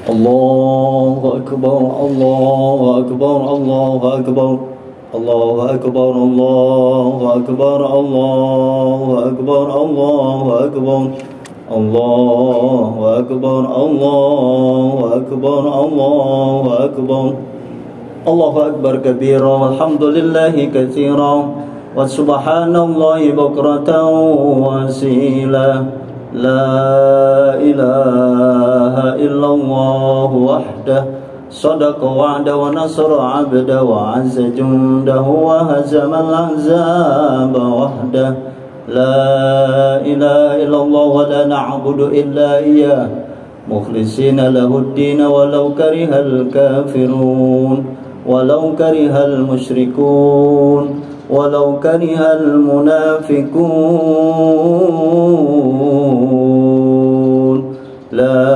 الله أكبر الله أكبر الله أكبر الله أكبر الله أكبر الله أكبر الله أكبر الله أكبر الله أكبر الله أكبر الله أكبر كبيرا والحمد لله كثيرا وسبحان الله بكرة وأصيلا لا إله إلا الله وحده صدق وعده ونصر عبده وعز جنده وهزم الأحزاب وحده لا إله إلا الله ولا نعبد إلا إياه مخلصين له الدين ولو كره الكافرون ولو كره المشركون ولو كره المنافقون لا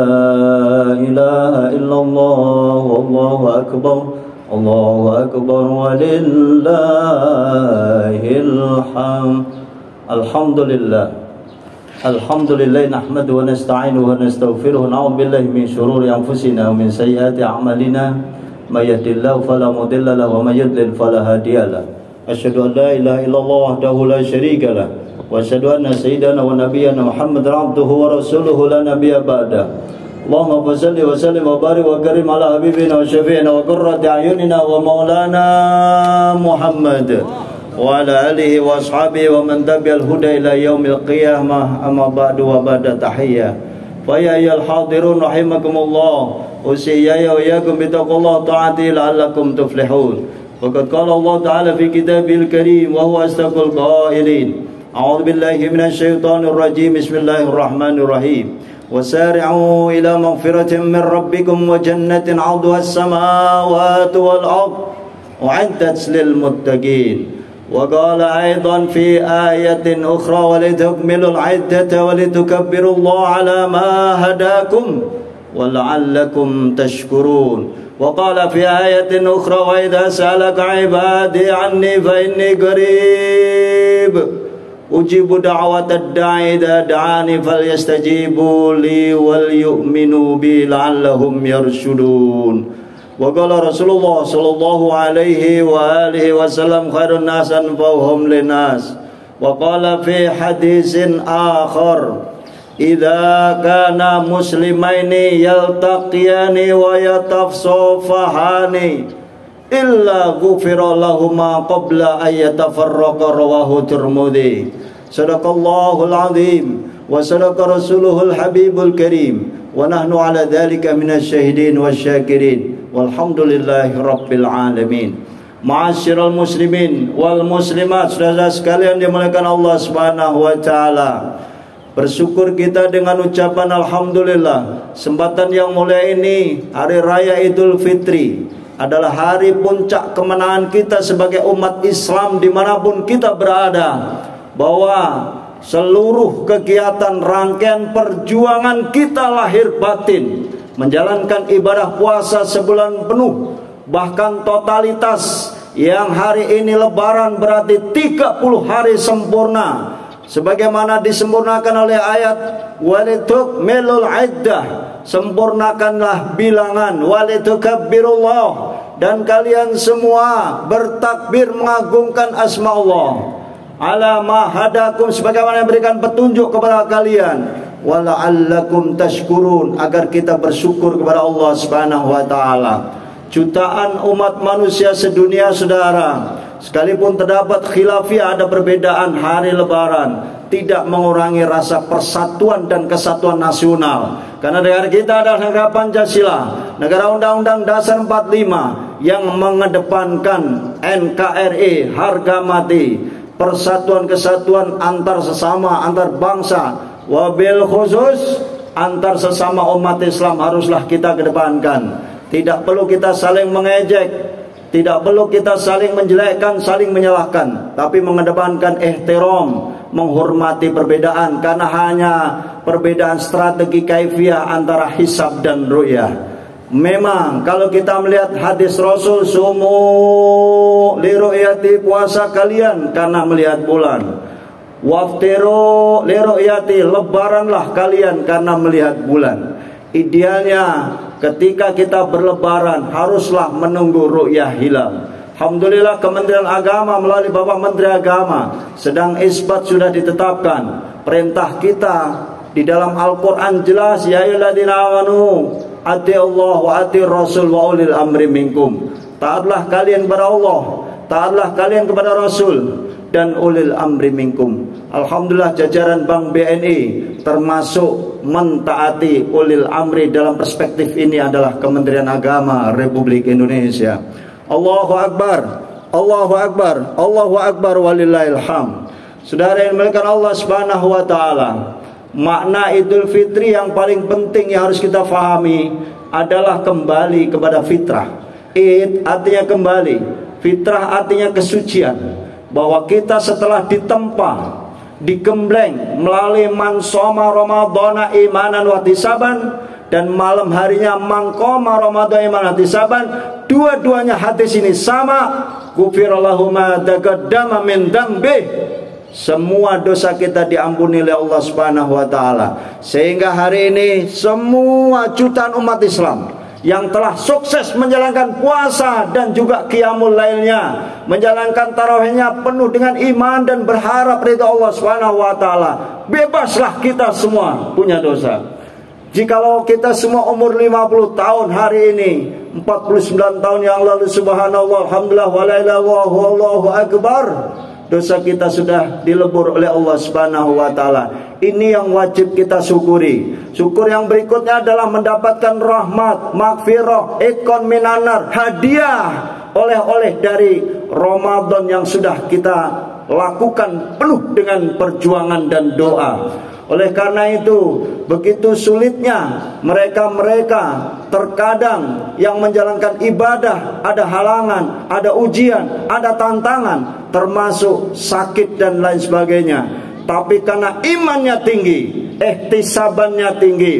إله إلا الله والله أكبر الله أكبر ولله الحمد الحمد لله الحمد لله نحمده ونستعينه ونستغفره ونعوذ بالله من شرور أنفسنا ومن سيئات أعمالنا من يهد الله فلا مضل له ومن يضلل فلا هادي له أشهد أن لا إله إلا الله وحده لا شريك له وأشهد أن سيدنا ونبينا محمد عبده ورسوله لا نبي بعده اللهم صل وسلم وبارك وكرم على حبيبنا وشفيعنا وقرة أعيننا ومولانا محمد وعلى آله وأصحابه ومن تبع الهدى إلى يوم القيامة أما بعد وبعد تحية فيا أيها الحاضرون رحمكم الله أوصي وإياكم بتقوى الله طاعته لعلكم تفلحون وقد قال الله تعالى في كتابه الكريم وهو أصدق القائلين أعوذ بالله من الشيطان الرجيم بسم الله الرحمن الرحيم وسارعوا إلى مغفرة من ربكم وجنة عرضها السماوات والأرض أعدت للمتقين وقال أيضا في آية أخرى ولتكملوا العدة ولتكبروا الله على ما هداكم ولعلكم تشكرون وقال في آية أخرى وإذا سألك عبادي عني فإني قريب أجيب دعوة الداعي إذا دعاني فليستجيبوا لي وليؤمنوا بي لعلهم يرشدون وقال رسول الله صلى الله عليه وآله وسلم خير الناس أنفعهم للناس وقال في حديث آخر إذا كان مسلمين يلتقيان ويتصافحان إلا غفر لهما قبل أن يتفرقا رواه الترمذي صدق الله العظيم وصدق رسوله الحبيب الكريم ونحن على ذلك من الشاهدين والشاكرين والحمد لله رب العالمين. Ma'asyiral muslimin wal muslimat, saudara sekalian dimuliakan Allah Subhanahu wa taala. Bersyukur kita dengan ucapan alhamdulillah. Kesempatan yang mulia ini, hari raya Idul Fitri, adalah hari puncak kemenangan kita sebagai umat Islam dimanapun kita berada. Bahwa seluruh kegiatan rangkaian perjuangan kita lahir batin menjalankan ibadah puasa sebulan penuh, bahkan totalitas yang hari ini lebaran berarti 30 hari sempurna, sebagaimana disempurnakan oleh ayat walitukmilul iddah, sempurnakanlah bilangan, walitukabbirullah, dan kalian semua bertakbir mengagungkan asma Allah ala ma hadakum, sebagaimana yang berikan petunjuk kepada kalian, wala'allakum tashkurun, agar kita bersyukur kepada Allah Subhanahu wa taala. Jutaan umat manusia sedunia, saudara, sekalipun terdapat khilafiyah, ada perbedaan hari lebaran, tidak mengurangi rasa persatuan dan kesatuan nasional. Karena negara kita adalah negara Pancasila, negara Undang-Undang Dasar 45 yang mengedepankan NKRI, harga mati, persatuan kesatuan antar sesama, antar bangsa, wabil khusus antar sesama umat Islam haruslah kita kedepankan. Tidak perlu kita saling mengejek, tidak perlu kita saling menjelekkan, saling menyalahkan, tapi mengedepankan ihtiram, menghormati perbedaan, karena hanya perbedaan strategi kaifiyah antara hisab dan ru'yah. Memang kalau kita melihat hadis Rasul, sumu li ru'yati, puasa kalian karena melihat bulan, waftiru li ru'yati, lebaranlah kalian karena melihat bulan. Idealnya ketika kita berlebaran haruslah menunggu ru'yah hilal. Alhamdulillah Kementerian Agama melalui Bapak Menteri Agama sedang isbat sudah ditetapkan. Perintah kita di dalam Al-Quran jelas, ya ayyuhalladzina amanu atiiullah wa atiir rasul wa ulil amri minkum. Taatlah kalian kepada Allah, taatlah kalian kepada Rasul dan ulil amri minkum. Alhamdulillah jajaran Bank BNI termasuk mentaati ulil amri dalam perspektif ini adalah Kementerian Agama Republik Indonesia. Allahu Akbar, Allahu Akbar, Allahu Akbar walillahil hamd. Saudara yang dimuliakan Allah Subhanahu wa taala, makna Idul Fitri yang paling penting yang harus kita fahami adalah kembali kepada fitrah. Id artinya kembali, fitrah artinya kesucian. Bahwa kita setelah ditempa, digembleng melalui man shoma ramadhana imanan wa ihtisaban, dan malam harinya man qama ramadhana imanan wa ihtisaban, dua-duanya hadis ini sama, ghufira lahu ma taqaddama min dzambi. Semua dosa kita diampuni oleh Allah Subhanahu wa taala. Sehingga hari ini semua jutaan umat Islam yang telah sukses menjalankan puasa dan juga qiyamul lailnya, menjalankan tarawihnya penuh dengan iman dan berharap ridha Allah Subhanahu wa taala. Bebaslah kita semua punya dosa. Jikalau kita semua umur 50 tahun hari ini, 49 tahun yang lalu, subhanallah, alhamdulillah, wa la ilaha illallah, wallahu akbar, dosa kita sudah dilebur oleh Allah Subhanahu wa taala. Ini yang wajib kita syukuri. Syukur yang berikutnya adalah mendapatkan rahmat, maghfirah, ikon minanar, hadiah, oleh-oleh dari Ramadan yang sudah kita lakukan penuh dengan perjuangan dan doa. Oleh karena itu, begitu sulitnya mereka-mereka terkadang yang menjalankan ibadah, ada halangan, ada ujian, ada tantangan, termasuk sakit dan lain sebagainya. Tapi karena imannya tinggi, ihtisabannya tinggi,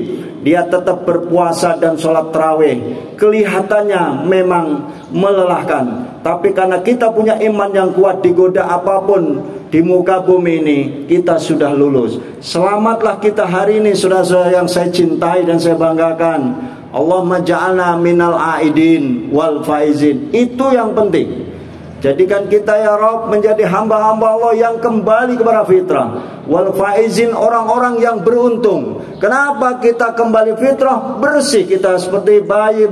dia tetap berpuasa dan sholat tarawih. Kelihatannya memang melelahkan, tapi karena kita punya iman yang kuat, digoda apapun di muka bumi ini kita sudah lulus. Selamatlah kita hari ini, saudara-saudara yang saya cintai dan saya banggakan. Allahumma ja'alna minal aidin wal faizin. Itu yang penting. Jadikan kita ya Rabb menjadi hamba-hamba Allah yang kembali kepada fitrah. Wal faizin, orang-orang yang beruntung. Kenapa kita kembali fitrah? Bersih kita seperti bayi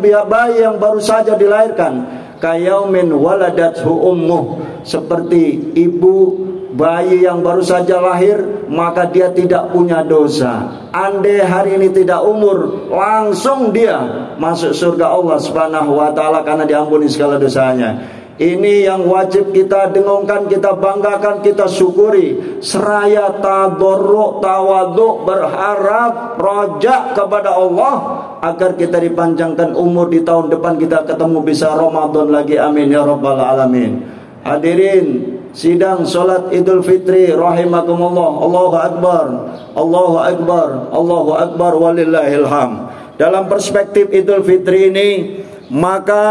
yang baru saja dilahirkan. Kayaumin waladathu ummuh, seperti ibu bayi yang baru saja lahir, maka dia tidak punya dosa. Andai hari ini tidak umur, langsung dia masuk surga Allah Subhanahu wa taala karena diampuni segala dosanya. Ini yang wajib kita dengungkan, kita banggakan, kita syukuri. Seraya tadarruk, tawadhu, berharap, rojak kepada Allah agar kita dipanjangkan umur di tahun depan, kita ketemu bisa Ramadan lagi. Amin ya rabbal alamin. Hadirin sidang salat Idul Fitri rahimakumullah. Allahu akbar, Allahu akbar, Allahu akbar walillahil hamd. Dalam perspektif Idul Fitri ini, maka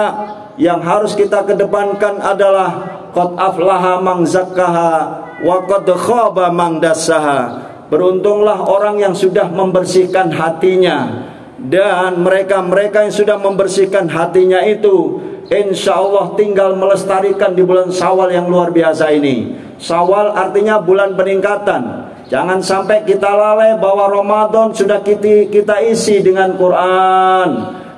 yang harus kita kedepankan adalah qad aflaha man zakkaha wa qad khaba man dassaha. Beruntunglah orang yang sudah membersihkan hatinya, dan mereka-mereka yang sudah membersihkan hatinya itu insya Allah tinggal melestarikan di bulan Syawal yang luar biasa ini. Syawal artinya bulan peningkatan. Jangan sampai kita lalai bahwa Ramadan sudah kita isi dengan Quran,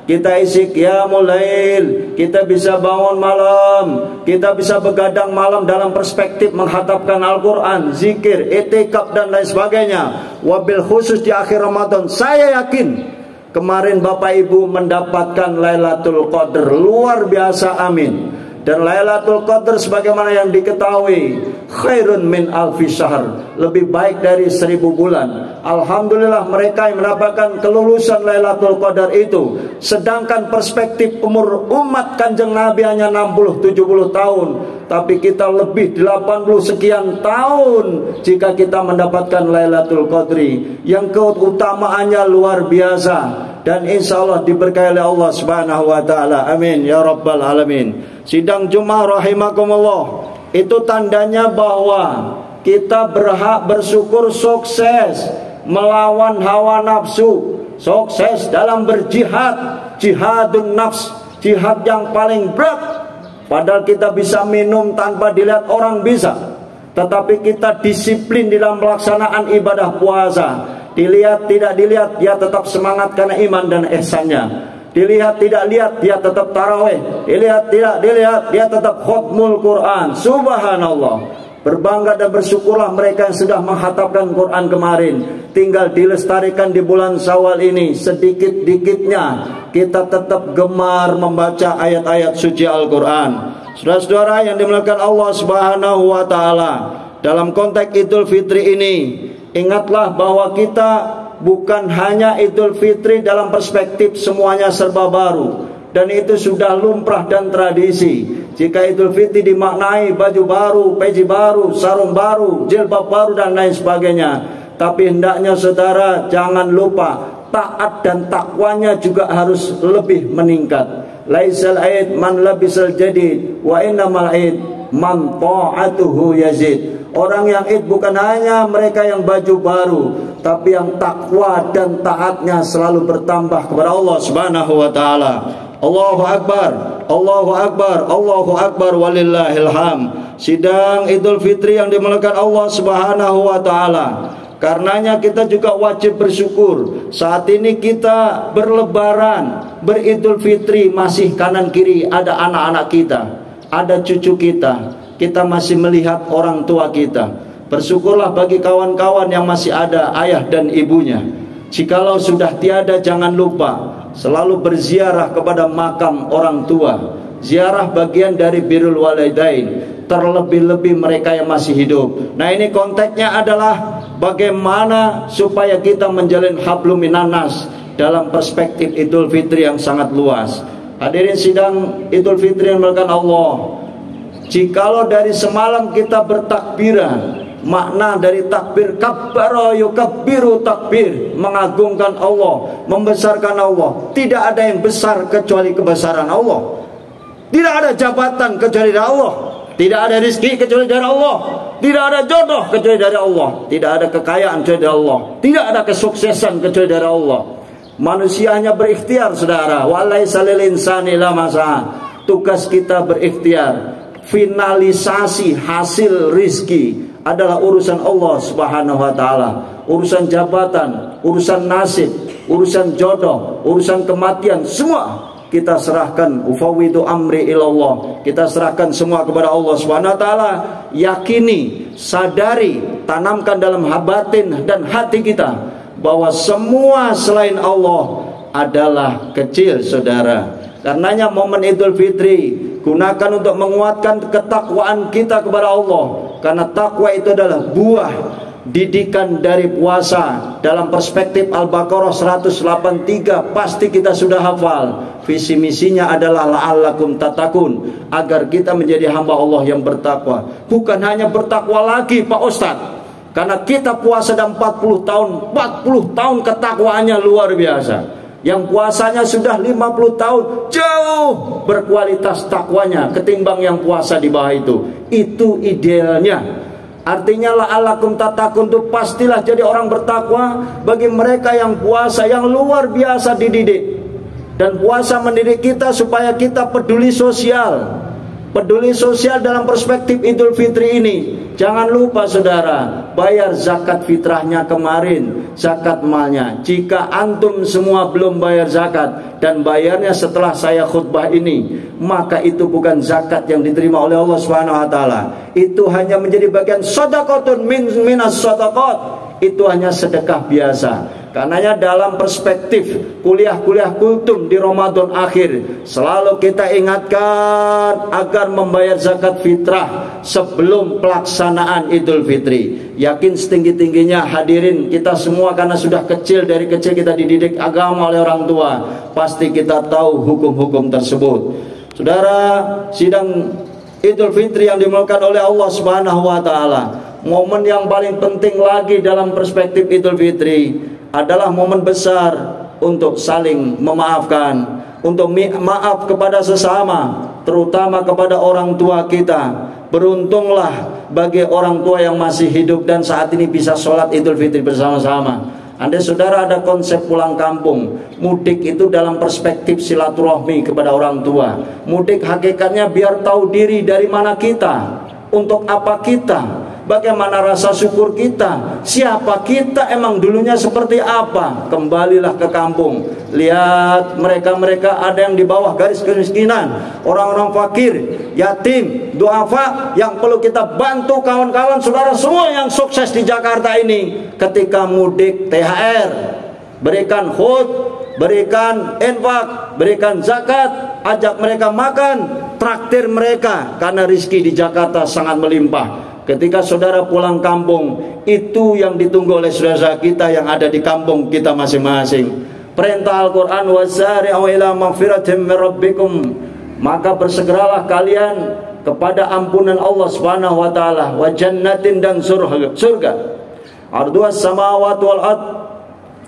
kita isi qiyamul lail, kita bisa bangun malam, kita bisa begadang malam dalam perspektif menghatapkan Al-Quran, zikir, i'tikaf dan lain sebagainya. Wabil khusus di akhir Ramadan, saya yakin kemarin Bapak Ibu mendapatkan Lailatul Qadar luar biasa, amin. Dan Lailatul Qadar sebagaimana yang diketahui, khairun min alfi syahr, lebih baik dari 1000 bulan. Alhamdulillah mereka yang mendapatkan kelulusan Lailatul Qadar itu. Sedangkan perspektif umur umat Kanjeng Nabi hanya 60-70 tahun, tapi kita lebih 80 sekian tahun jika kita mendapatkan Lailatul Qadri yang keutamaannya luar biasa. Dan insya Allah diberkahi oleh Allah Subhanahu wa ta'ala. Amin ya rabbal alamin. Sidang Jumat rahimakumullah, itu tandanya bahwa kita berhak bersyukur sukses melawan hawa nafsu. sukses dalam berjihad, jihadun nafs, jihad yang paling berat. Padahal kita bisa minum tanpa dilihat orang bisa, tetapi kita disiplin dalam pelaksanaan ibadah puasa. Dilihat tidak dilihat, dia tetap semangat karena iman dan ihsannya. Dilihat tidak lihat, dia tetap tarawih. Dilihat tidak dilihat, dia tetap khutmul Quran. Subhanallah. Berbangga dan bersyukurlah mereka yang sudah menghatamkan Quran kemarin. Tinggal dilestarikan di bulan Syawal ini. Sedikit-dikitnya kita tetap gemar membaca ayat-ayat suci Al-Quran. Saudara-saudara yang dimuliakan Allah Subhanahu wa Ta'ala, dalam konteks Idul Fitri ini, ingatlah bahwa kita bukan hanya Idul Fitri dalam perspektif semuanya serba baru, dan itu sudah lumrah dan tradisi. Jika Idul Fitri dimaknai baju baru, peci baru, sarung baru, jilbab baru dan lain sebagainya, tapi hendaknya saudara jangan lupa taat dan takwanya juga harus lebih meningkat. Laisal aid man labisal jadid wa innamal aid man ta'atuhu yazid. Orang yang id bukan hanya mereka yang baju baru, tapi yang takwa dan taatnya selalu bertambah kepada Allah Subhanahu wa Ta'ala. Allahu Akbar, Allahu Akbar, Allahu Akbar, walillahil hamd. Sidang Idul Fitri yang dimuliakan Allah Subhanahu wa Ta'ala, karenanya kita juga wajib bersyukur. Saat ini kita berlebaran, beridul fitri, masih kanan kiri ada anak-anak kita, ada cucu kita, kita masih melihat orang tua kita. Bersyukurlah bagi kawan-kawan yang masih ada ayah dan ibunya. Jikalau sudah tiada, jangan lupa selalu berziarah kepada makam orang tua. Ziarah bagian dari birrul walidain, terlebih-lebih mereka yang masih hidup. Nah, ini konteksnya adalah bagaimana supaya kita menjalin hablum minannas dalam perspektif Idul Fitri yang sangat luas. Hadirin sidang Idul Fitri yang dimuliakan Allah, jikalau dari semalam kita bertakbiran, makna dari takbir kabbara yukabbiru takbir, mengagungkan Allah, membesarkan Allah. Tidak ada yang besar kecuali kebesaran Allah. Tidak ada jabatan kecuali dari Allah. Tidak ada rezeki kecuali dari Allah. Tidak ada jodoh kecuali dari Allah. Tidak ada kekayaan kecuali dari Allah. Tidak ada kesuksesan kecuali dari Allah. Manusia hanya berikhtiar, saudara. Walaisa lil insani illa ma sa'a. Tugas kita berikhtiar. Finalisasi hasil rizki adalah urusan Allah Subhanahu wa Ta'ala. Urusan jabatan, urusan nasib, urusan jodoh, urusan kematian, semua kita serahkan. Ufawwidu amri ilallah. Kita serahkan semua kepada Allah Subhanahu wa Ta'ala. Yakini, sadari, tanamkan dalam batin dan hati kita bahwa semua selain Allah adalah kecil, saudara. Karenanya momen Idul Fitri gunakan untuk menguatkan ketakwaan kita kepada Allah. Karena takwa itu adalah buah didikan dari puasa. Dalam perspektif Al-Baqarah 183 pasti kita sudah hafal. Visi misinya adalah la'allakum tatakun, agar kita menjadi hamba Allah yang bertakwa. Bukan hanya bertakwa lagi Pak Ustadz, karena kita puasa dan 40 tahun ketakwaannya luar biasa. Yang puasanya sudah 50 tahun, jauh berkualitas takwanya ketimbang yang puasa di bawah itu. Itu idealnya. Artinya la'allakum tatakun itu pastilah jadi orang bertakwa bagi mereka yang puasa yang luar biasa dididik. Dan puasa mendidik kita supaya kita peduli sosial. Peduli sosial dalam perspektif Idul Fitri ini. Jangan lupa saudara, bayar zakat fitrahnya kemarin, zakat malnya. Jika antum semua belum bayar zakat dan bayarnya setelah saya khutbah ini, maka itu bukan zakat yang diterima oleh Allah Subhanahu wa Ta'ala. Itu hanya menjadi bagian shadaqatun minas shadaqat. Itu hanya sedekah biasa. Karenanya dalam perspektif kuliah-kuliah kultum di Ramadan akhir, selalu kita ingatkan agar membayar zakat fitrah sebelum pelaksanaan Idul Fitri. Yakin setinggi-tingginya hadirin kita semua, karena sudah kecil, dari kecil kita dididik agama oleh orang tua, pasti kita tahu hukum-hukum tersebut. Saudara, sidang Idul Fitri yang dimuliakan oleh Allah Subhanahu wa Ta'ala, momen yang paling penting lagi dalam perspektif Idul Fitri adalah momen besar untuk saling memaafkan, untuk maaf kepada sesama, terutama kepada orang tua kita. Beruntunglah bagi orang tua yang masih hidup dan saat ini bisa sholat Idul Fitri bersama-sama. Andai saudara ada konsep pulang kampung, mudik itu dalam perspektif silaturahmi kepada orang tua. Mudik hakikatnya biar tahu diri dari mana kita, untuk apa kita, bagaimana rasa syukur kita, siapa kita emang dulunya seperti apa. Kembalilah ke kampung, lihat mereka-mereka ada yang di bawah garis kemiskinan, orang-orang fakir, yatim, duafa yang perlu kita bantu. Kawan-kawan saudara semua yang sukses di Jakarta ini, ketika mudik THR, berikan khut, berikan infak, berikan zakat, ajak mereka makan, traktir mereka, karena rizki di Jakarta sangat melimpah. Ketika saudara pulang kampung, itu yang ditunggu oleh saudara kita yang ada di kampung kita masing-masing. Perintah Al-Quran, wasari'u ila maghfiratin min rabbikum, maka bersegeralah kalian kepada ampunan Allah Subhanahu wa taala, wa jannatin, dan surga. Arduas samawati wal ard,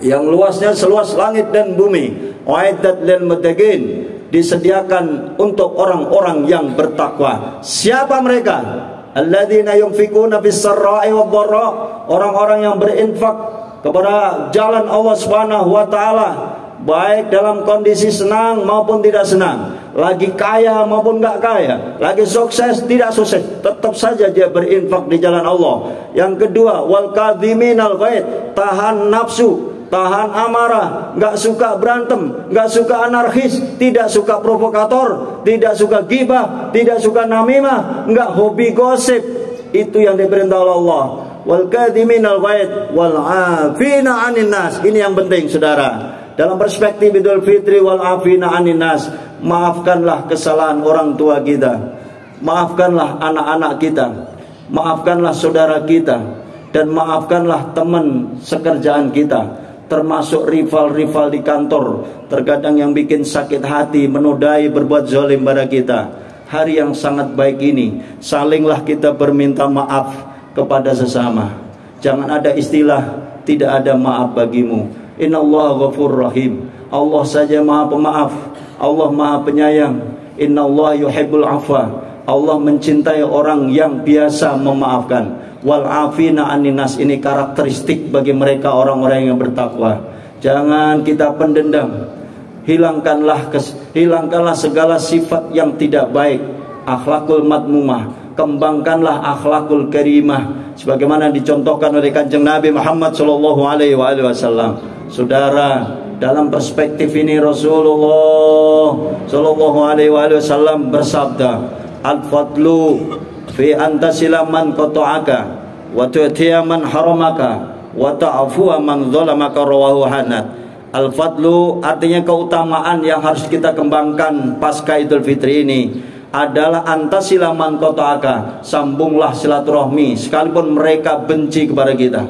yang luasnya seluas langit dan bumi. Uiddat lil muttaqin, disediakan untuk orang-orang yang bertakwa. Siapa mereka? Alladzina yunfikuna fis sarra'i wad dharra, orang-orang yang berinfak kepada jalan Allah Subhanahu wa taala, baik dalam kondisi senang maupun tidak senang, lagi kaya maupun enggak kaya, lagi sukses tidak sukses, tetap saja dia berinfak di jalan Allah. Yang kedua, wal kadhiminal ghaid, tahan nafsu, tahan amarah, nggak suka berantem, nggak suka anarkis, tidak suka provokator, tidak suka gibah, tidak suka namimah, nggak hobi gosip. Itu yang diperintah oleh Allah. Wal kadhiminal ghaid wal 'afina 'anil nas. Ini yang penting saudara. Dalam perspektif Idul Fitri, wal 'afina 'anil nas, maafkanlah kesalahan orang tua kita, maafkanlah anak-anak kita, maafkanlah saudara kita, dan maafkanlah teman sekerjaan kita, termasuk rival-rival di kantor, terkadang yang bikin sakit hati, menodai, berbuat zalim pada kita. Hari yang sangat baik ini, salinglah kita berminta maaf kepada sesama. Jangan ada istilah tidak ada maaf bagimu. Innallaha ghafurur rahim. Allah saja Maha Pemaaf, Allah Maha Penyayang. Innallaha yuhibbul afwa. Allah mencintai orang yang biasa memaafkan. Wal 'afina 'anil nas, ini karakteristik bagi mereka orang-orang yang bertakwa. Jangan kita pendendam. Hilangkanlah segala sifat yang tidak baik. Akhlakul madmumah, kembangkanlah akhlakul karimah, sebagaimana dicontohkan oleh Kanjeng Nabi Muhammad sallallahu alaihi wasallam. Saudara, dalam perspektif ini Rasulullah sallallahu alaihi wasallam bersabda, al-fadlu fi antasila man qata'aka wa tu'tiya man haramaka wa ta'fu man zalamaka, rawahu Hanad. Al-fadlu artinya keutamaan yang harus kita kembangkan pasca Idul Fitri ini adalah antasila man qata'aka, sambunglah silaturahmi sekalipun mereka benci kepada kita.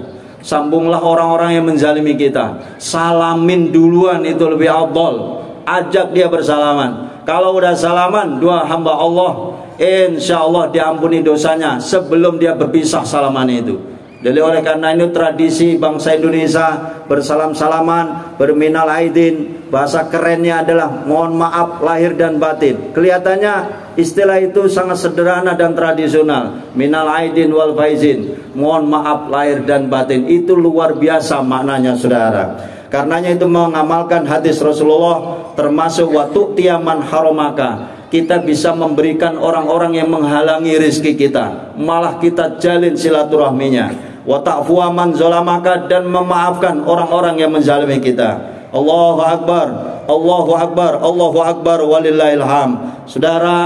Sambunglah orang-orang yang menzalimi kita. Salamin duluan, itu lebih afdal. Ajak dia bersalaman. Kalau udah salaman, dua hamba Allah, insya Allah diampuni dosanya sebelum dia berpisah salaman itu. Jadi oleh karena itu tradisi bangsa Indonesia bersalam-salaman, berminal aidin. Bahasa kerennya adalah mohon maaf lahir dan batin. Kelihatannya istilah itu sangat sederhana dan tradisional. Minal aidin wal faizin, mohon maaf lahir dan batin. Itu luar biasa maknanya saudara. Karenanya itu mengamalkan hadis Rasulullah, termasuk waktu tiaman haramaka. Kita bisa memberikan orang-orang yang menghalangi rezeki kita, malah kita jalin silaturahminya. Wa ta'fu man zalamaka, dan memaafkan orang-orang yang menzalimi kita. Allahu Akbar, Allahu Akbar, Allahu Akbar, walillahil hamd. Saudara,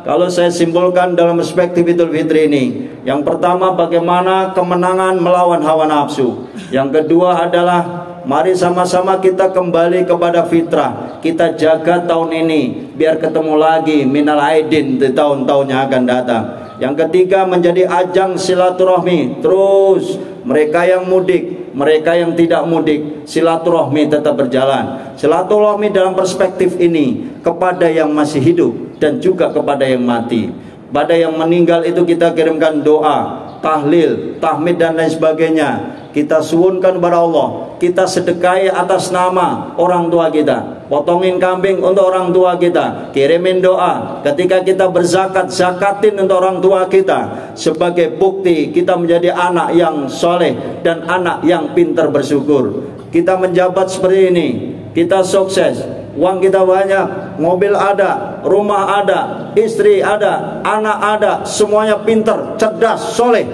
kalau saya simpulkan dalam perspektif Idul Fitri ini, yang pertama bagaimana kemenangan melawan hawa nafsu. Yang kedua adalah mari sama-sama kita kembali kepada fitrah. Kita jaga tahun ini biar ketemu lagi minal aidin di tahun-tahun yang akan datang. Yang ketiga menjadi ajang silaturahmi. Terus mereka yang mudik, mereka yang tidak mudik, silaturahmi tetap berjalan. Silaturahmi dalam perspektif ini kepada yang masih hidup dan juga kepada yang mati. Pada yang meninggal itu kita kirimkan doa. tahlil, tahmid dan lain sebagainya, kita suwunkan kepada Allah, kita sedekahi atas nama orang tua kita, potongin kambing untuk orang tua kita, kirimin doa. Ketika kita berzakat, zakatin untuk orang tua kita, sebagai bukti kita menjadi anak yang soleh dan anak yang pintar bersyukur. Kita menjabat seperti ini, kita sukses, uang kita banyak, mobil ada, rumah ada, istri ada, anak ada, semuanya pintar, cerdas, soleh.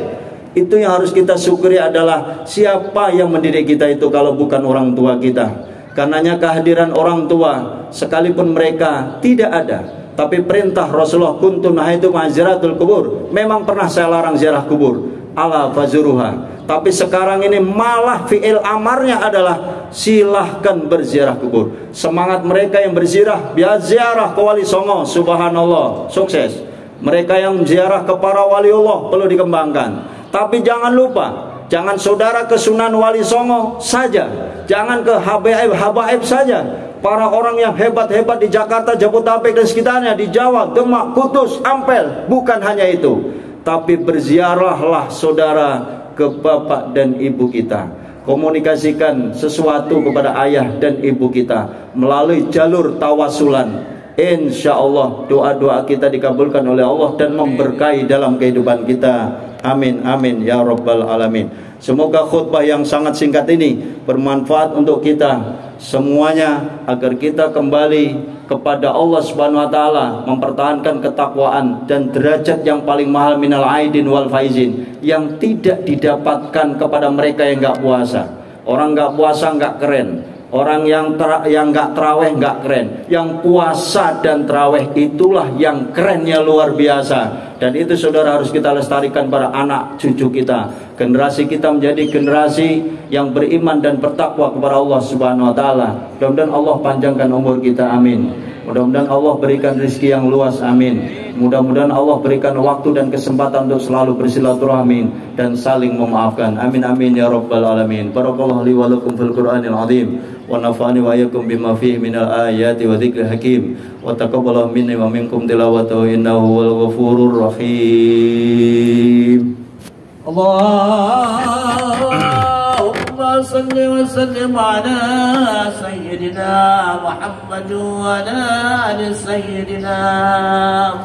Itu yang harus kita syukuri adalah siapa yang mendidik kita itu kalau bukan orang tua kita. Karenanya kehadiran orang tua sekalipun mereka tidak ada, tapi perintah Rasulullah kuntu nahaitu ma'ziratul kubur, memang pernah saya larang ziarah kubur, ala fazuruha. Tapi sekarang ini malah fi'il amarnya adalah silahkan berziarah kubur. Semangat mereka yang berziarah, biar ziarah ke Wali Songo, subhanallah, sukses. Mereka yang ziarah ke para waliullah perlu dikembangkan. Tapi jangan lupa, jangan saudara ke Sunan Wali Songo saja, jangan ke habaib saja. Para orang yang hebat-hebat di Jakarta, Jabodetabek dan sekitarnya, di Jawa, Demak, Kudus, Ampel, bukan hanya itu. Tapi berziarahlah saudara ke bapak dan ibu kita. Komunikasikan sesuatu kepada ayah dan ibu kita melalui jalur tawasulan. Insya Allah doa-doa kita dikabulkan oleh Allah dan memberkahi dalam kehidupan kita. Amin, amin, ya Rabbal Alamin. Semoga khutbah yang sangat singkat ini bermanfaat untuk kita semuanya, agar kita kembali kepada Allah Subhanahu wa Ta'ala, mempertahankan ketakwaan dan derajat yang paling mahal minal aidin wal faizin, yang tidak didapatkan kepada mereka yang nggak puasa. Orang nggak puasa nggak keren, orang yang nggak terawih nggak keren, yang puasa dan terawih itulah yang kerennya luar biasa. Dan itu saudara harus kita lestarikan pada anak cucu kita. Generasi kita menjadi generasi yang beriman dan bertakwa kepada Allah Subhanahu wa Ta'ala. Mudah-mudahan Allah panjangkan umur kita, amin. Mudah-mudahan Allah berikan rezeki yang luas, amin. Mudah-mudahan Allah berikan waktu dan kesempatan untuk selalu bersilaturahmi dan saling memaafkan, amin, amin, ya Rabbal Alamin. Barakallahu li wa lakum fil Qur'anil azim, wa nafa'ani wa iyyakum bima fihi minal ayati wa dzikril hakim, wa taqabbala minni wa minkum tilawatahu innahu wal ghafurur rahim. Allahumma salli wa sallim ala sayyidina Muhammad wa ala ali sayyidina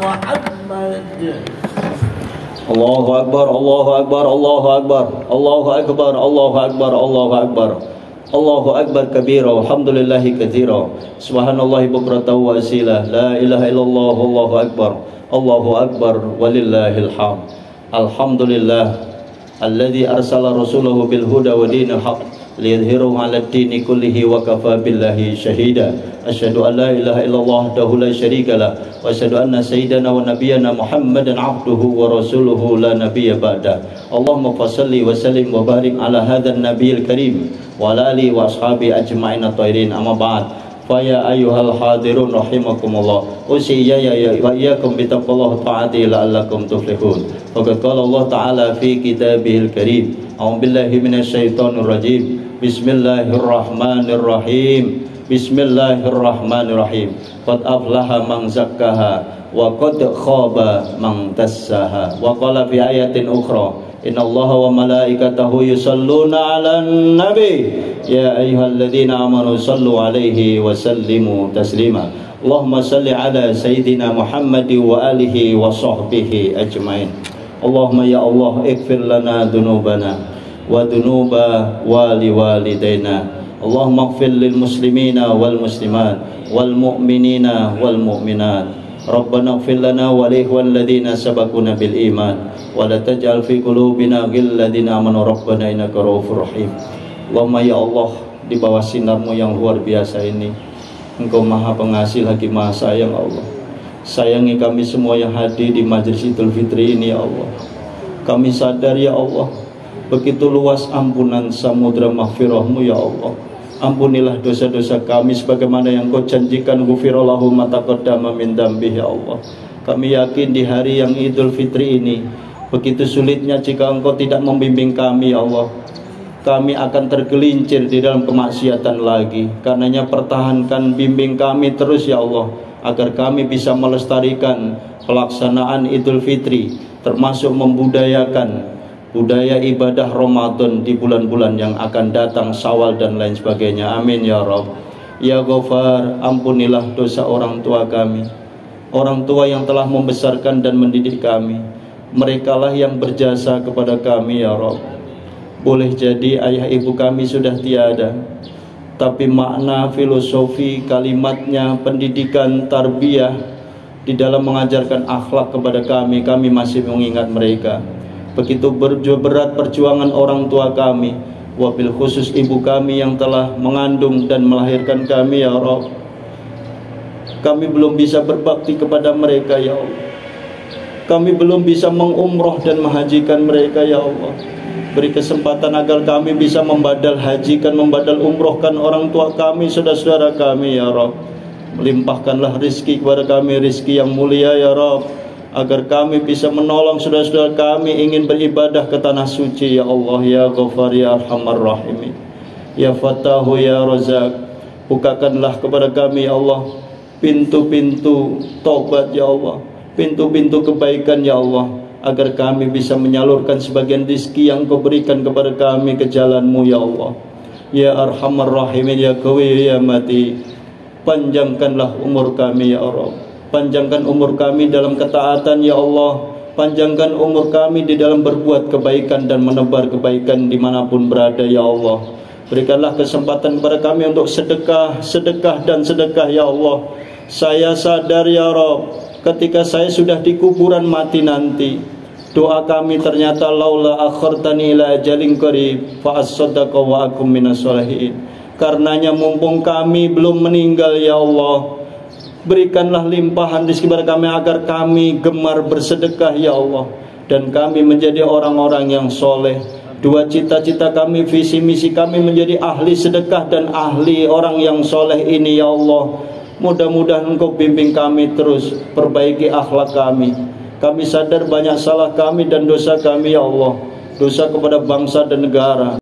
Muhammad. Allahu akbar, Allahu akbar, Allahu akbar, Allahu akbar, Allahu akbar, Allahu akbar. Allahu akbar kabira, alhamdulillahi katsira, subhanallahi bukratan wa asila, la ilaha illallah, Allahu akbar, Allahu akbar, walillahil hamd. Alhamdulillah alladzi arsala rasulahu bil huda wa dinil haqq liyudhhirahu 'ala ad-dini kullihi wa kafa billahi shahida. Asyhadu an la ilaha illallah wahdahu la syarika lah, wa asyhadu anna sayyidana wa nabiyyana Muhammadan 'abduhu wa rasuluhu la nabiyya ba'da. Allahumma fashalli wa sallim wa barik ala hadzal nabiyil karim wa ala alihi wa ashabi ajma'in at-tahirin. Amma ba'd. Fa ya ayyuhal hadirun rahimakumullah, usiyya wa iyyakum bi taqwallahi ta'ati la'allakum tuflihun. Faqad qala Allah ta'ala fi kitabihil karim, a'udzu billahi minasyaitonir rajim. Bismillahirrahmanirrahim. Bismillahirrahmanirrahim. Qad aflaha man zakkaha wa qad khaba man dassaha. Wa qala fi ayatin ukhra, innallaha wa malaikatahu yusalluna 'alan nabi ya ayyuhalladzina amanu sallu 'alaihi wa sallimu taslima. Allahumma salli 'ala sayyidina Muhammad wa alihi wa sahbihi ajmain. Allahumma ya Allah ighfir lana dzunubana wa dzunuba walidaina. Allahumma ighfir lil muslimina wal muslimat wal mu'minina wal mu'minat. Rabbana ighfir lana wa li ikhwanina sabaquna bil iman wa la taj'al fi qulubina ghillan ladzina amanu rabbana innaka ra'ufur rahim. Allahumma ya Allah, di bawah sinarmu yang luar biasa ini, Engkau Maha Pengasih lagi Maha Sayang Allah. Sayangi kami semua yang hadir di Majelis Idul Fitri ini ya Allah. Kami sadar ya Allah, begitu luas ampunan samudra maghfirah-Mu ya Allah. Ampunilah dosa-dosa kami sebagaimana yang Kau janjikan, ghufirallahu ma taqaddama min dzambi ya Allah. Kami yakin di hari yang Idul Fitri ini begitu sulitnya jika Engkau tidak membimbing kami ya Allah. Kami akan tergelincir di dalam kemaksiatan lagi. Karenanya pertahankan, bimbing kami terus ya Allah, agar kami bisa melestarikan pelaksanaan Idul Fitri, termasuk membudayakan budaya ibadah Ramadan di bulan-bulan yang akan datang, Syawal dan lain sebagainya. Amin ya Rabb. Ya Ghafar, ampunilah dosa orang tua kami, orang tua yang telah membesarkan dan mendidik kami. Merekalah yang berjasa kepada kami ya Rabb. Boleh jadi ayah ibu kami sudah tiada, tapi makna, filosofi, kalimatnya, pendidikan, tarbiyah di dalam mengajarkan akhlak kepada kami masih mengingat mereka. Begitu berat perjuangan orang tua kami, wabil khusus ibu kami yang telah mengandung dan melahirkan kami ya Rabb. Kami belum bisa berbakti kepada mereka ya Allah. Kami belum bisa mengumroh dan menghajikan mereka ya Allah. Beri kesempatan agar kami bisa membadal hajikan, membadal umrohkan orang tua kami, saudara-saudara kami ya Rabb. Melimpahkanlah rizki kepada kami, rizki yang mulia ya Rabb, agar kami bisa menolong saudara-saudara kami ingin beribadah ke tanah suci ya Allah. Ya Ghafar ya Arhamar Rahimin, ya Fatahu ya Razak, bukakanlah kepada kami ya Allah pintu-pintu taubat ya Allah, pintu-pintu kebaikan ya Allah, agar kami bisa menyalurkan sebagian rizki yang Kau berikan kepada kami ke jalan-Mu ya Allah. Ya Arhamar Rahimin, ya Qawi ya Mati, panjangkanlah umur kami ya Allah. Panjangkan umur kami dalam ketaatan ya Allah. Panjangkan umur kami di dalam berbuat kebaikan dan menebar kebaikan dimanapun berada ya Allah. Berikanlah kesempatan kepada kami untuk sedekah, sedekah dan sedekah ya Allah. Saya sadar ya Rabb, ketika saya sudah di kuburan mati nanti, doa kami ternyata laula akhartani ila ajalin qarib fa as-saddaqa wa akum minas sholihin. Karenanya mumpung kami belum meninggal ya Allah, berikanlah limpahan rezeki kepada kami agar kami gemar bersedekah ya Allah, dan kami menjadi orang-orang yang soleh. Dua cita-cita kami, visi misi kami menjadi ahli sedekah dan ahli orang yang soleh ini ya Allah. Mudah-mudahan Engkau bimbing kami terus, perbaiki akhlak kami. Kami sadar banyak salah kami dan dosa kami ya Allah, dosa kepada bangsa dan negara.